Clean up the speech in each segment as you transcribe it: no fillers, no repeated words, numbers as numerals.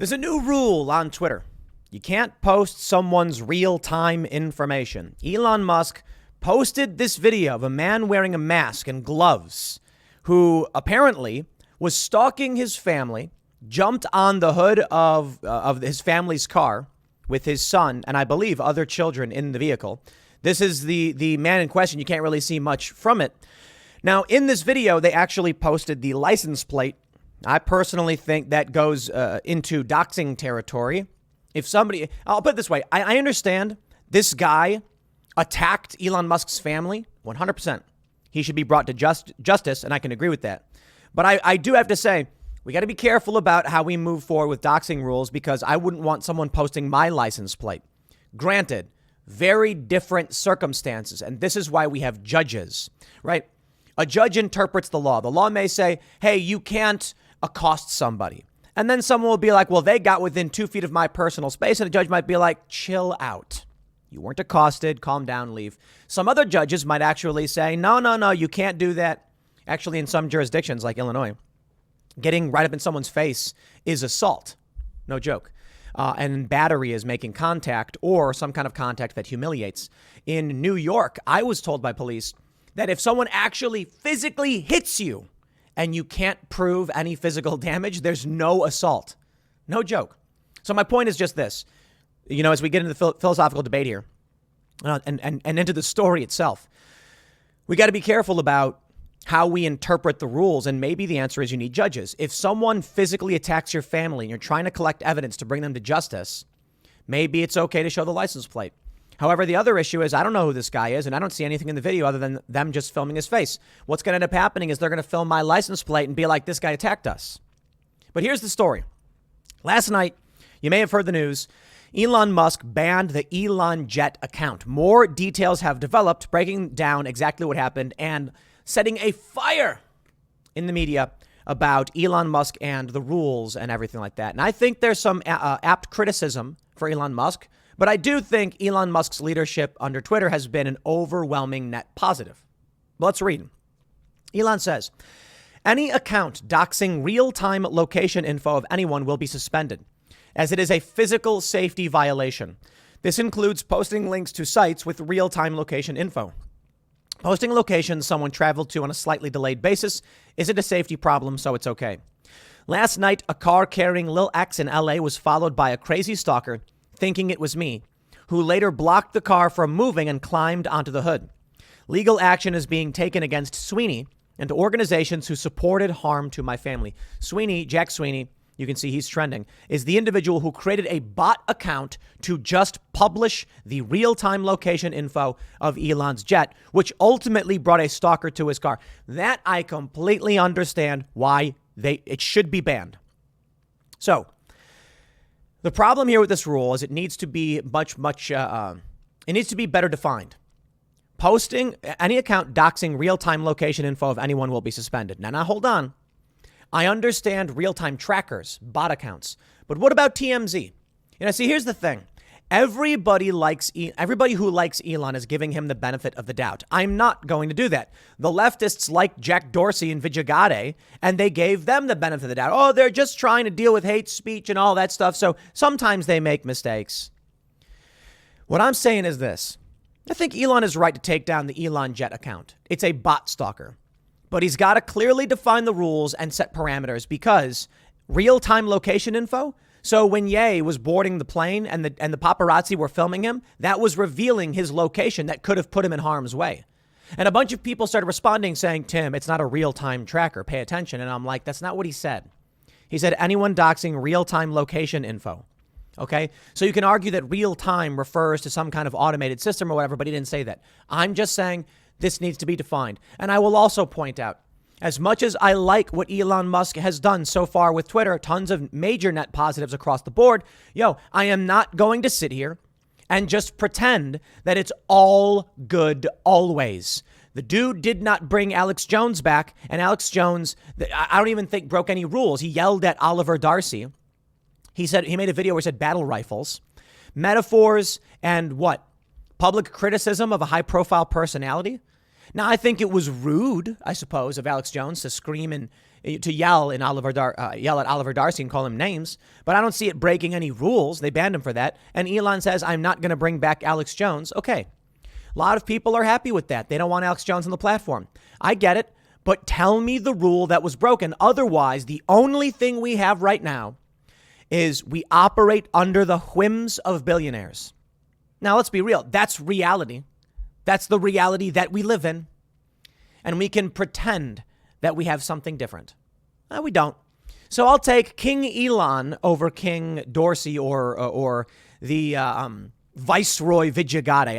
There's a new rule on Twitter. You can't post someone's real-time information. Elon Musk posted this video of a man wearing a mask and gloves who apparently was stalking his family, jumped on the hood of his family's car with his son and I believe other children in the vehicle. This is the man in question. You can't really see much from it. Now, in this video, they actually posted the license plate. I personally think that goes into doxing territory. If somebody, I'll put it this way. I understand this guy attacked Elon Musk's family 100%. He should be brought to justice, and I can agree with that. But I do have to say, we got to be careful about how we move forward with doxing rules because I wouldn't want someone posting my license plate. Granted, very different circumstances, and this is why we have judges, right? A judge interprets the law. The law may say, hey, you can't accost somebody. And then someone will be like, well, they got within 2 feet of my personal space. And a judge might be like, chill out. You weren't accosted. Calm down, leave. Some other judges might actually say, no, you can't do that. Actually, in some jurisdictions like Illinois, getting right up in someone's face is assault. No joke. And battery is making contact or some kind of contact that humiliates. In New York, I was told by police that if someone actually physically hits you, and you can't prove any physical damage, there's no assault. No joke. So my point is just this. You know, as we get into the philosophical debate here and into the story itself, we got to be careful about how we interpret the rules. And maybe the answer is you need judges. If someone physically attacks your family and you're trying to collect evidence to bring them to justice, maybe it's okay to show the license plate. However, the other issue is I don't know who this guy is, and I don't see anything in the video other than them just filming his face. What's going to end up happening is they're going to film my license plate and be like, this guy attacked us. But here's the story. Last night, you may have heard the news. Elon Musk banned the Elon Jet account. More details have developed, breaking down exactly what happened and setting a fire in the media about Elon Musk and the rules and everything like that. And I think there's some apt criticism for Elon Musk. But I do think Elon Musk's leadership under Twitter has been an overwhelming net positive. Let's read. Elon says, any account doxing real-time location info of anyone will be suspended, as it is a physical safety violation. This includes posting links to sites with real-time location info. Posting locations someone traveled to on a slightly delayed basis isn't a safety problem, so it's okay. Last night, a car carrying Lil X in LA was followed by a crazy stalker thinking it was me, who later blocked the car from moving and climbed onto the hood. Legal action is being taken against Sweeney and organizations who supported harm to my family. Sweeney, Jack Sweeney, you can see he's trending, is the individual who created a bot account to just publish the real-time location info of Elon's jet, which ultimately brought a stalker to his car. That I completely understand why it should be banned. So, the problem here with this rule is it needs to be it needs to be better defined. Posting any account doxing real-time location info of anyone will be suspended. Now, hold on. I understand real-time trackers, bot accounts, but what about TMZ? You know, see, here's the thing. Everybody who likes Elon is giving him the benefit of the doubt. I'm not going to do that. The leftists like Jack Dorsey and Vijagade, and they gave them the benefit of the doubt. Oh, they're just trying to deal with hate speech and all that stuff. So sometimes they make mistakes. What I'm saying is this. I think Elon is right to take down the Elon Jet account. It's a bot stalker. But he's got to clearly define the rules and set parameters because real-time location info. So when Ye was boarding the plane and the paparazzi were filming him, that was revealing his location that could have put him in harm's way. And a bunch of people started responding saying, Tim, it's not a real-time tracker. Pay attention. And I'm like, that's not what he said. He said anyone doxing real-time location info. OK, so you can argue that real-time refers to some kind of automated system or whatever, but he didn't say that. I'm just saying this needs to be defined. And I will also point out, as much as I like what Elon Musk has done so far with Twitter, tons of major net positives across the board. I am not going to sit here and just pretend that it's all good always. The dude did not bring Alex Jones back, and Alex Jones, I don't even think broke any rules. He yelled at Oliver Darcy. He made a video where he said battle rifles, metaphors, and what? Public criticism of a high profile personality. Now, I think it was rude, I suppose, of Alex Jones to scream and to yell at Oliver Darcy and call him names, but I don't see it breaking any rules. They banned him for that. And Elon says, I'm not going to bring back Alex Jones. Okay. A lot of people are happy with that. They don't want Alex Jones on the platform. I get it, but tell me the rule that was broken. Otherwise, the only thing we have right now is we operate under the whims of billionaires. Now, let's be real. That's reality. That's the reality that we live in. And we can pretend that we have something different. We don't. So I'll take King Elon over King Dorsey or the Viceroy Vijayagade.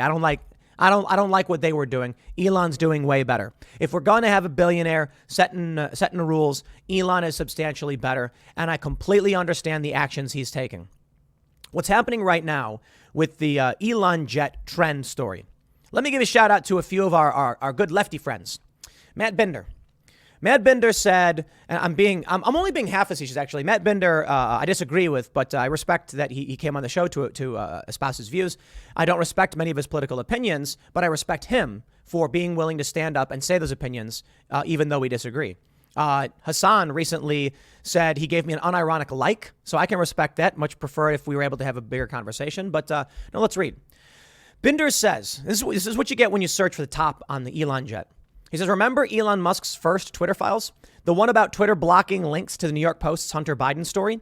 I don't like what they were doing. Elon's doing way better. If we're going to have a billionaire setting the rules, Elon is substantially better, and I completely understand the actions he's taking. What's happening right now with the Elon Jet trend story? Let me give a shout out to a few of our good lefty friends. Matt Binder. Matt Binder said, and I'm only being half facetious actually. Matt Binder, I disagree with, but I respect that he came on the show to espouse his views. I don't respect many of his political opinions, but I respect him for being willing to stand up and say those opinions, even though we disagree. Hassan recently said he gave me an unironic like, so I can respect that. Much prefer if we were able to have a bigger conversation. But no, let's read. Binder says, this is what you get when you search for the top on the Elon Jet. He says, remember Elon Musk's first Twitter files? The one about Twitter blocking links to the New York Post's Hunter Biden story?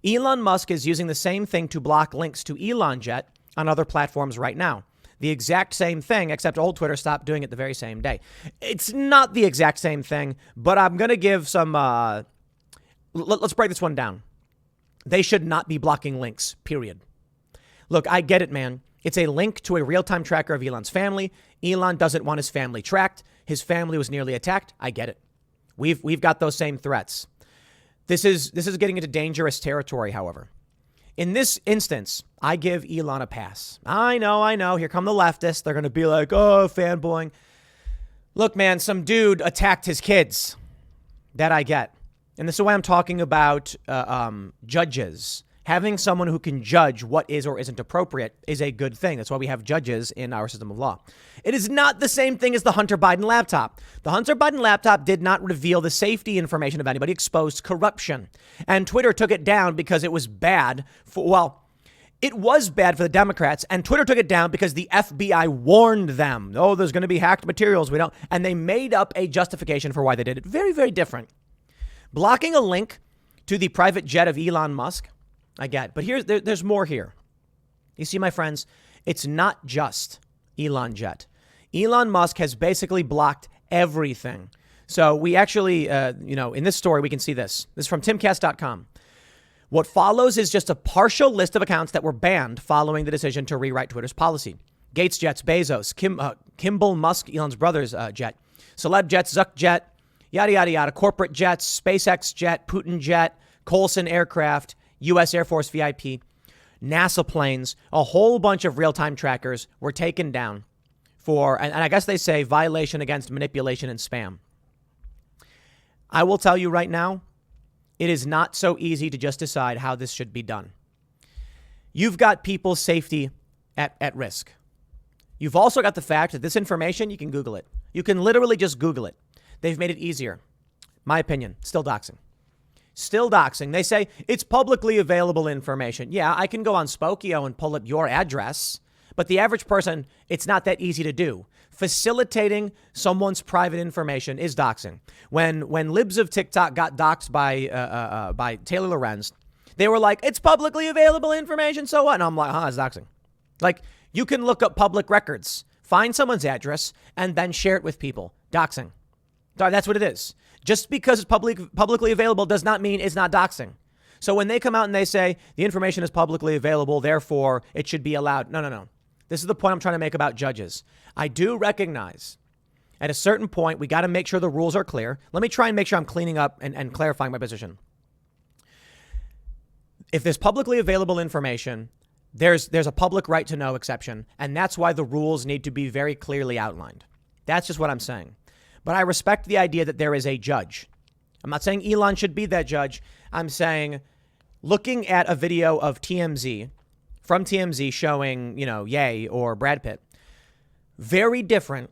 Elon Musk is using the same thing to block links to Elon Jet on other platforms right now. The exact same thing, except old Twitter stopped doing it the very same day. It's not the exact same thing, but I'm going to give some... let's break this one down. They should not be blocking links, period. Look, I get it, man. It's a link to a real-time tracker of Elon's family. Elon doesn't want his family tracked. His family was nearly attacked. I get it. We've got those same threats. This is getting into dangerous territory, however. In this instance, I give Elon a pass. I know. Here come the leftists. They're going to be like, oh, fanboying. Look, man, some dude attacked his kids. That I get. And this is why I'm talking about judges. Having someone who can judge what is or isn't appropriate is a good thing. That's why we have judges in our system of law. It is not the same thing as the Hunter Biden laptop. The Hunter Biden laptop did not reveal the safety information of anybody, exposed corruption. And Twitter took it down because it was bad it was bad for the Democrats, and Twitter took it down because the FBI warned them. Oh, there's going to be hacked materials. And they made up a justification for why they did it. Very, very different. Blocking a link to the private jet of Elon Musk, I get. But there's more here. You see, my friends, it's not just Elon Jet. Elon Musk has basically blocked everything. So we actually, in this story, we can see this. This is from timcast.com. What follows is just a partial list of accounts that were banned following the decision to rewrite Twitter's policy. Gates Jets, Bezos, Kimball Musk, Elon's brother's jet, Celeb Jets, Zuck Jet, yada, yada, yada, corporate jets, SpaceX Jet, Putin Jet, Colson Aircraft, U.S. Air Force VIP, NASA planes, a whole bunch of real-time trackers were taken down for, and I guess they say, violation against manipulation and spam. I will tell you right now, it is not so easy to just decide how this should be done. You've got people's safety at risk. You've also got the fact that this information, you can Google it. You can literally just Google it. They've made it easier. My opinion, still doxing. Still doxing. They say it's publicly available information. Yeah, I can go on Spokio and pull up your address, but the average person, it's not that easy to do. Facilitating someone's private information is doxing. When libs of TikTok got doxed by Taylor Lorenz, they were like, it's publicly available information, so what? And I'm like, it's doxing. Like, you can look up public records, find someone's address, and then share it with people. Doxing. That's what it is. Just because it's publicly available does not mean it's not doxing. So when they come out and they say the information is publicly available, therefore it should be allowed. No. This is the point I'm trying to make about judges. I do recognize at a certain point, we got to make sure the rules are clear. Let me try and make sure I'm cleaning up and clarifying my position. If there's publicly available information, there's a public right to know exception. And that's why the rules need to be very clearly outlined. That's just what I'm saying. But I respect the idea that there is a judge. I'm not saying Elon should be that judge. I'm saying looking at a video of TMZ, from TMZ showing, Ye or Brad Pitt, very different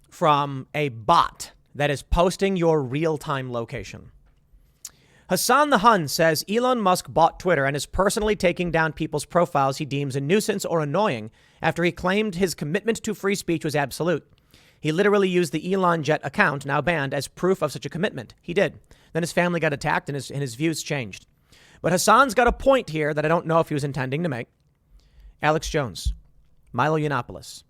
from a bot that is posting your real-time location. Hassan the Hun says Elon Musk bought Twitter and is personally taking down people's profiles he deems a nuisance or annoying after he claimed his commitment to free speech was absolute. He literally used the Elon Jet account, now banned, as proof of such a commitment. He did. Then his family got attacked and his views changed. But Hassan's got a point here that I don't know if he was intending to make. Alex Jones, Milo Yiannopoulos,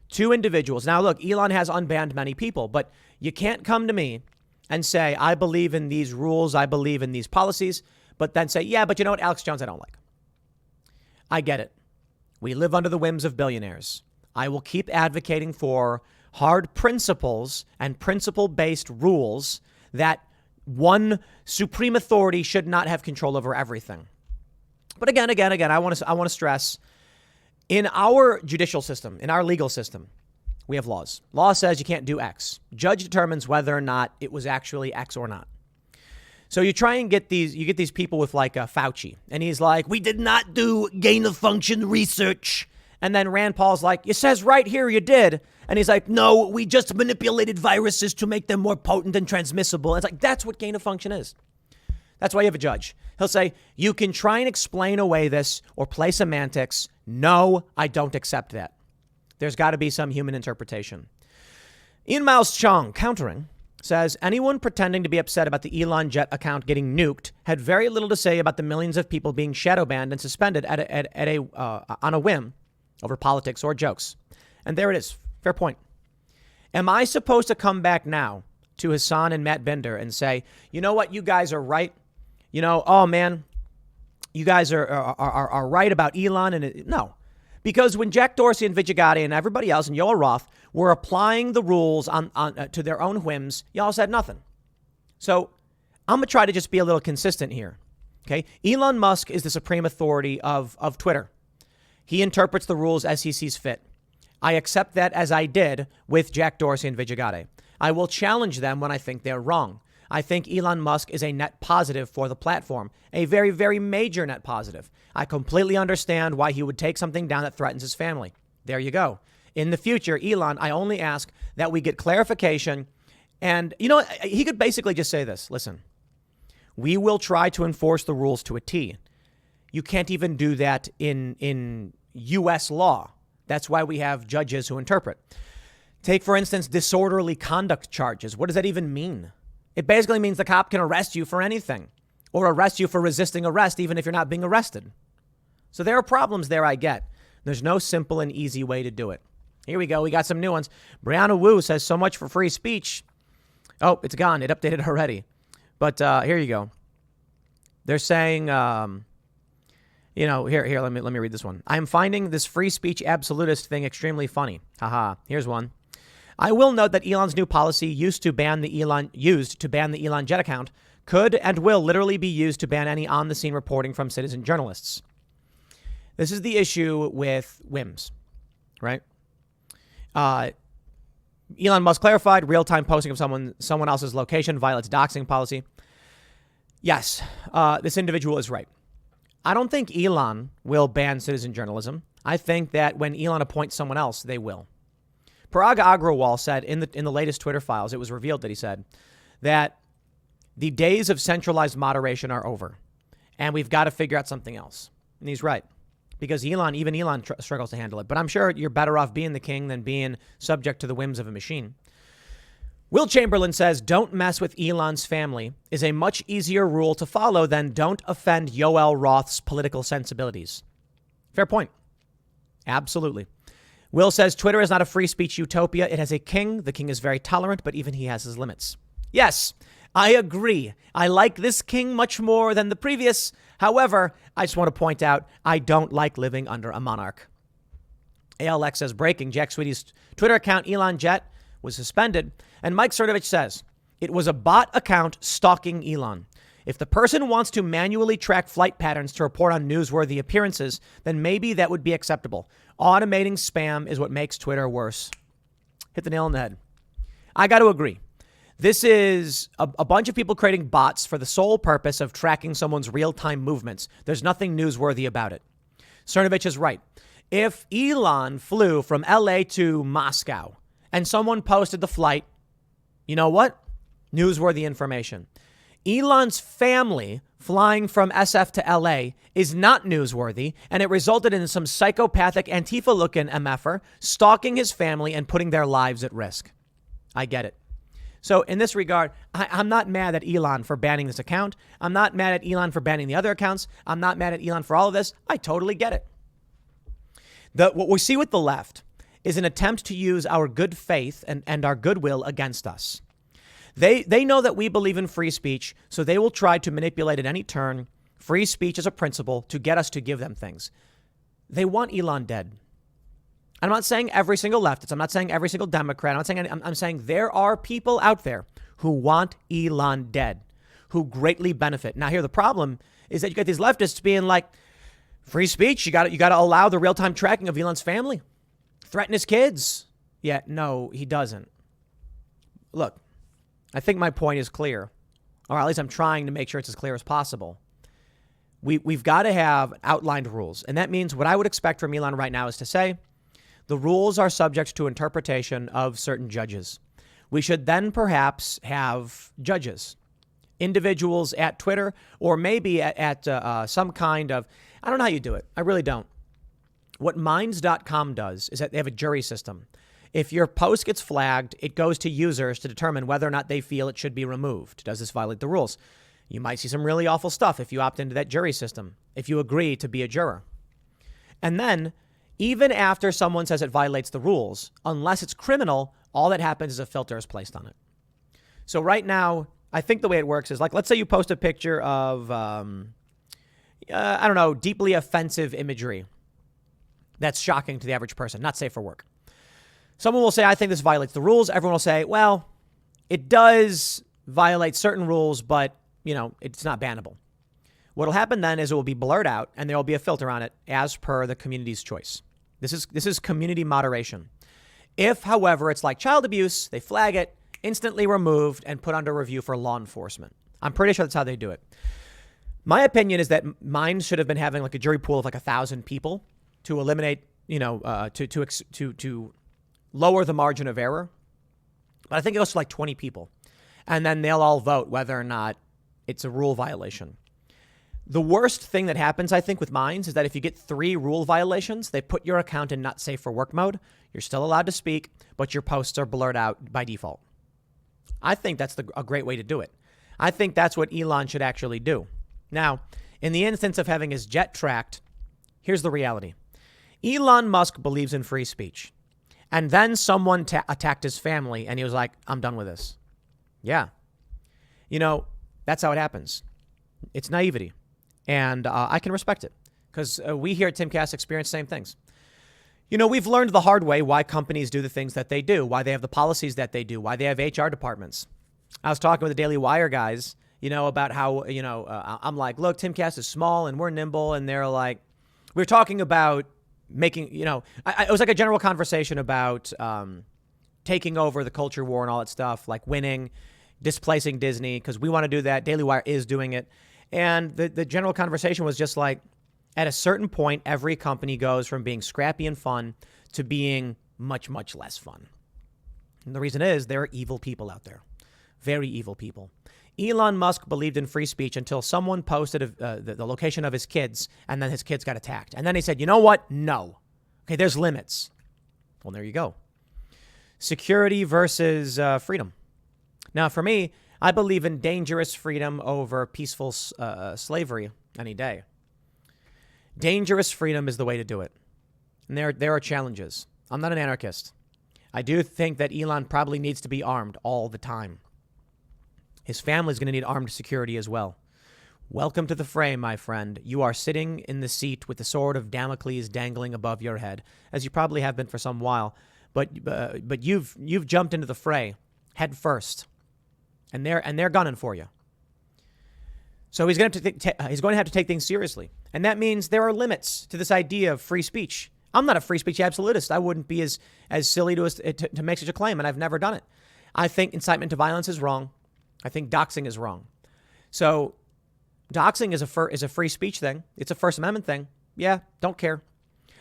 two individuals. Now, look, Elon has unbanned many people, but you can't come to me and say, I believe in these rules, I believe in these policies, but then say, yeah, but you know what, Alex Jones, I don't like. I get it. We live under the whims of billionaires. I will keep advocating for hard principles and principle-based rules that one supreme authority should not have control over everything. But again, I want to stress, in our judicial system, in our legal system, we have laws. Law says you can't do X. Judge determines whether or not it was actually X or not. So you try and get these people with like Fauci, and he's like, we did not do gain of function research. And then Rand Paul's like, it says right here you did. And he's like, no, we just manipulated viruses to make them more potent and transmissible. And it's like, that's what gain of function is. That's why you have a judge. He'll say, you can try and explain away this or play semantics. No, I don't accept that. There's got to be some human interpretation. Ian Miles Chong, countering, says anyone pretending to be upset about the Elon Jet account getting nuked had very little to say about the millions of people being shadow banned and suspended on a whim over politics or jokes. And there it is. Fair point. Am I supposed to come back now to Hassan and Matt Bender and say, you know what, you guys are right. You know, oh man, you guys are right about Elon. And no. Because when Jack Dorsey and Vijay Gadde and everybody else and Yoel Roth were applying the rules to their own whims, y'all said nothing. So I'm going to try to just be a little consistent here. Okay. Elon Musk is the supreme authority of Twitter. He interprets the rules as he sees fit. I accept that, as I did with Jack Dorsey and Vijay Gadde. I will challenge them when I think they're wrong. I think Elon Musk is a net positive for the platform, a very, very major net positive. I completely understand why he would take something down that threatens his family. There you go. In the future, Elon, I only ask that we get clarification. And, you know, he could basically just say this. Listen, we will try to enforce the rules to a T. You can't even do that in U.S. law. That's why we have judges who interpret. Take, for instance, disorderly conduct charges. What does that even mean? It basically means the cop can arrest you for anything or arrest you for resisting arrest, even if you're not being arrested. So there are problems there, I get. There's no simple and easy way to do it. Here we go. We got some new ones. Brianna Wu says so much for free speech. Oh, it's gone. It updated already. But here you go. They're saying, here, let me read this one. I'm finding this free speech absolutist thing extremely funny. Haha. Here's one. I will note that Elon's new policy used to ban the Elon Jet account could and will literally be used to ban any on-the-scene reporting from citizen journalists. This is the issue with whims, right? Elon Musk clarified real-time posting of someone else's location violates doxing policy. Yes, this individual is right. I don't think Elon will ban citizen journalism. I think that when Elon appoints someone else, they will. Parag Agrawal said in the latest Twitter files, it was revealed that he said that the days of centralized moderation are over and we've got to figure out something else. And he's right, because even Elon struggles to handle it. But I'm sure you're better off being the king than being subject to the whims of a machine. Will Chamberlain says, don't mess with Elon's family is a much easier rule to follow than don't offend Yoel Roth's political sensibilities. Fair point. Absolutely. Will says Twitter is not a free speech utopia. It has a king. The king is very tolerant, but even he has his limits. Yes, I agree. I like this king much more than the previous. However, I just want to point out, I don't like living under a monarch. ALX says breaking. Jack Sweetie's Twitter account, Elon Jet, was suspended. And Mike Cernovich says it was a bot account stalking Elon. If the person wants to manually track flight patterns to report on newsworthy appearances, then maybe that would be acceptable. Automating spam is what makes Twitter worse. Hit the nail on the head. I got to agree. This is a bunch of people creating bots for the sole purpose of tracking someone's real-time movements. There's nothing newsworthy about it. Cernovich is right. If Elon flew from LA to Moscow and someone posted the flight, you know what? Newsworthy information. Elon's family flying from SF to LA is not newsworthy, and it resulted in some psychopathic Antifa-looking MFer stalking his family and putting their lives at risk. I get it. So in this regard, I'm not mad at Elon for banning this account. I'm not mad at Elon for banning the other accounts. I'm not mad at Elon for all of this. I totally get it. What we see with the left is an attempt to use our good faith and our goodwill against us. They know that we believe in free speech, so they will try to manipulate at any turn free speech as a principle to get us to give them things. They want Elon dead. I'm not saying every single leftist. I'm not saying every single Democrat. I'm saying there are people out there who want Elon dead, who greatly benefit. Now, here the problem is that you get these leftists being like, free speech. You got to allow the real time tracking of Elon's family, threaten his kids. Yeah, no, he doesn't. Look, I think my point is clear, or at least I'm trying to make sure it's as clear as possible. We've got to have outlined rules, and that means what I would expect from Elon right now is to say, the rules are subject to interpretation of certain judges. We should then perhaps have judges, individuals at Twitter, or maybe at some kind of, I don't know how you do it. I really don't. What Minds.com does is that they have a jury system. If your post gets flagged, it goes to users to determine whether or not they feel it should be removed. Does this violate the rules? You might see some really awful stuff if you opt into that jury system, if you agree to be a juror. And then, even after someone says it violates the rules, unless it's criminal, all that happens is a filter is placed on it. So right now, I think the way it works is like, let's say you post a picture of, deeply offensive imagery that's shocking to the average person, not safe for work. Someone will say, I think this violates the rules. Everyone will say, well, it does violate certain rules, but, it's not bannable. What'll happen then is it will be blurred out and there will be a filter on it as per the community's choice. This is community moderation. If, however, it's like child abuse, they flag it, instantly removed and put under review for law enforcement. I'm pretty sure that's how they do it. My opinion is that Minds should have been having like a jury pool of like 1,000 people to eliminate, to lower the margin of error. But I think it goes to like 20 people. And then they'll all vote whether or not it's a rule violation. The worst thing that happens, I think, with Minds is that if you get 3 rule violations, they put your account in not safe for work mode. You're still allowed to speak, but your posts are blurred out by default. I think that's a great way to do it. I think that's what Elon should actually do. Now, in the instance of having his jet tracked, here's the reality. Elon Musk believes in free speech. And then someone attacked his family and he was like, I'm done with this. Yeah. That's how it happens. It's naivety. And I can respect it because we here at Timcast experience the same things. We've learned the hard way why companies do the things that they do, why they have the policies that they do, why they have HR departments. I was talking with the Daily Wire guys, about how, I'm like, look, Timcast is small and we're nimble. And they're like, we're talking about making, it was like a general conversation about taking over the culture war and all that stuff, like winning, displacing Disney, because we want to do that. Daily Wire is doing it. And the general conversation was just like, at a certain point, every company goes from being scrappy and fun to being much, much less fun. And the reason is there are evil people out there, very evil people. Elon Musk believed in free speech until someone posted the location of his kids, and then his kids got attacked. And then he said, you know what? No. Okay, there's limits. Well, there you go. Security versus freedom. Now, for me, I believe in dangerous freedom over peaceful slavery any day. Dangerous freedom is the way to do it. And there are challenges. I'm not an anarchist. I do think that Elon probably needs to be armed all the time. His family's going to need armed security as well. Welcome to the fray, my friend. You are sitting in the seat with the sword of Damocles dangling above your head, as you probably have been for some while. But you've jumped into the fray head first. And they're gunning for you. So he's going to have to take things seriously. And that means there are limits to this idea of free speech. I'm not a free speech absolutist. I wouldn't be as silly to make such a claim, and I've never done it. I think incitement to violence is wrong. I think doxing is wrong. So doxing is a free speech thing. It's a First Amendment thing. Yeah, don't care.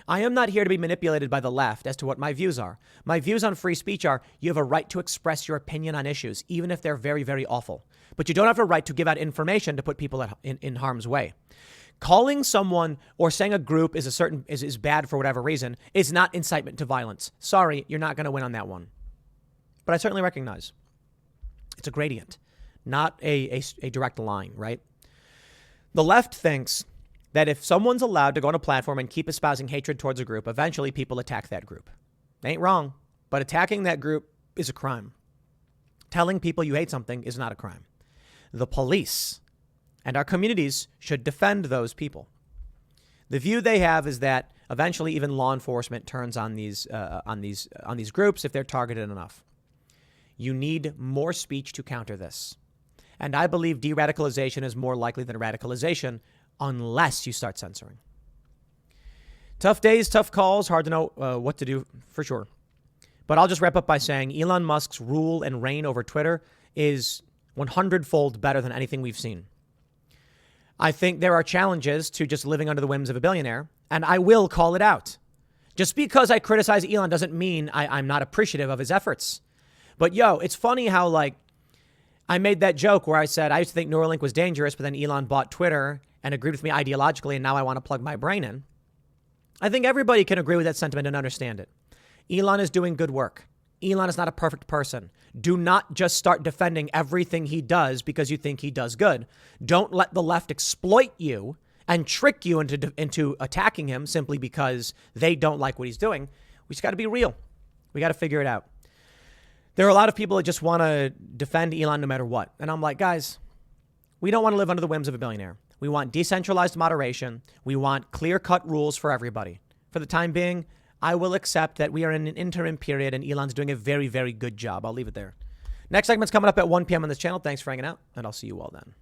I am not here to be manipulated by the left as to what my views are. My views on free speech are you have a right to express your opinion on issues, even if they're very, very awful. But you don't have a right to give out information to put people in harm's way. Calling someone or saying a group is bad for whatever reason is not incitement to violence. Sorry, you're not going to win on that one. But I certainly recognize it's a gradient, not a direct line, right? The left thinks that if someone's allowed to go on a platform and keep espousing hatred towards a group, eventually people attack that group. They ain't wrong, but attacking that group is a crime. Telling people you hate something is not a crime. The police and our communities should defend those people. The view they have is that eventually even law enforcement turns on these groups if they're targeted enough. You need more speech to counter this. And I believe de-radicalization is more likely than radicalization unless you start censoring. Tough days, tough calls, hard to know what to do for sure. But I'll just wrap up by saying Elon Musk's rule and reign over Twitter is 100-fold better than anything we've seen. I think there are challenges to just living under the whims of a billionaire, and I will call it out. Just because I criticize Elon doesn't mean I'm not appreciative of his efforts. But it's funny how I made that joke where I said I used to think Neuralink was dangerous, but then Elon bought Twitter and agreed with me ideologically, and now I want to plug my brain in. I think everybody can agree with that sentiment and understand it. Elon is doing good work. Elon is not a perfect person. Do not just start defending everything he does because you think he does good. Don't let the left exploit you and trick you into attacking him simply because they don't like what he's doing. We just got to be real. We got to figure it out. There are a lot of people that just want to defend Elon no matter what. And I'm like, guys, we don't want to live under the whims of a billionaire. We want decentralized moderation. We want clear-cut rules for everybody. For the time being, I will accept that we are in an interim period and Elon's doing a very, very good job. I'll leave it there. Next segment's coming up at 1 p.m. on this channel. Thanks for hanging out, and I'll see you all then.